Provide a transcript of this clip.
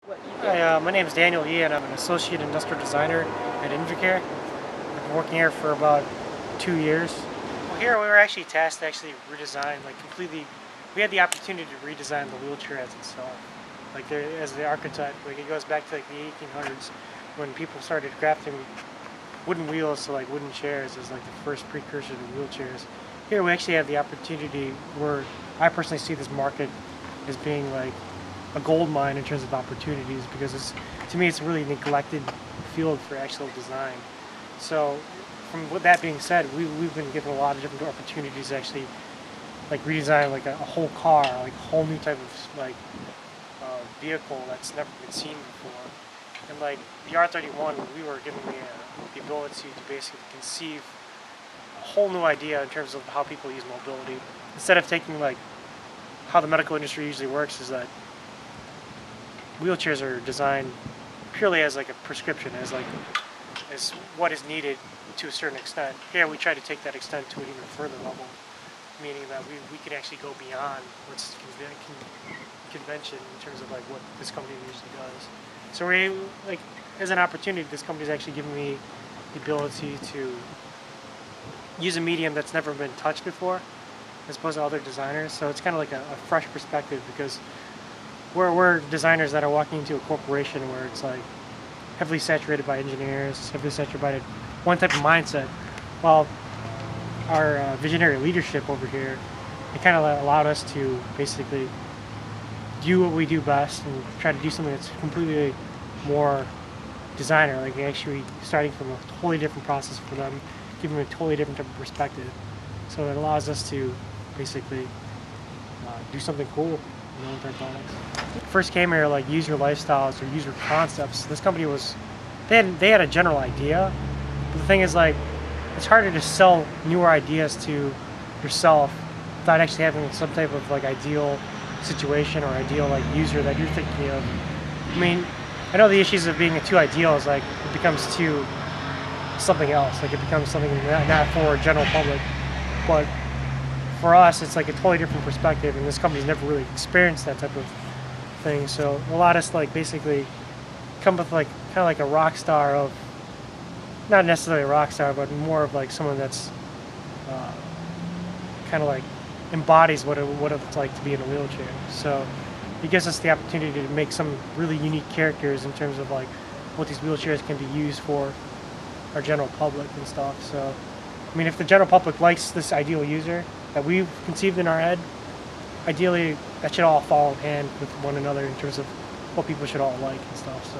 Hi, my name is Daniel Yee, and I'm an associate industrial designer at Invacare. I've been working here for about 2 years. Well, here we were actually tasked to redesign, completely. We had the opportunity to redesign the wheelchair as itself, as the archetype. It goes back to the 1800s when people started crafting wooden wheels to wooden chairs as the first precursor to wheelchairs. Here we actually have the opportunity where I personally see this market as being a gold mine in terms of opportunities, because to me it's a really neglected field for actual design. So with that being said, we've been given a lot of different opportunities to actually redesign a whole car, a whole new type of vehicle that's never been seen before. And the R31, we were given the ability to basically conceive a whole new idea in terms of how people use mobility. Instead of taking how the medical industry usually works, is that wheelchairs are designed purely as a prescription, as what is needed to a certain extent. Here we try to take that extent to an even further level, meaning that we can actually go beyond what's convention in terms of what this company usually does. So we're as an opportunity, this company's actually given me the ability to use a medium that's never been touched before, as opposed to other designers. So it's kind of a fresh perspective, because we're designers that are walking into a corporation where it's heavily saturated by engineers, heavily saturated by one type of mindset, while our visionary leadership over here, it kind of allowed us to basically do what we do best and try to do something that's completely more designer, actually starting from a totally different process for them, giving them a totally different type of perspective. So it allows us to basically do something cool with our products. First came here user lifestyles or user concepts. This company they had a general idea, but the thing is it's harder to sell newer ideas to yourself without actually having some type of ideal situation or ideal user that you're thinking of. I mean, I know the issues of being too ideal is it becomes too something else. It becomes something not for general public, but for us, it's a totally different perspective, and this company's never really experienced that type of thing. So it allowed us basically come with kind of a rock star of, not necessarily a rock star, but more of someone that's kind of embodies what it's like to be in a wheelchair. So it gives us the opportunity to make some really unique characters in terms of what these wheelchairs can be used for our general public and stuff. So I mean, if the general public likes this ideal user that we've conceived in our head, ideally that should all fall in hand with one another in terms of what people should all like and stuff. So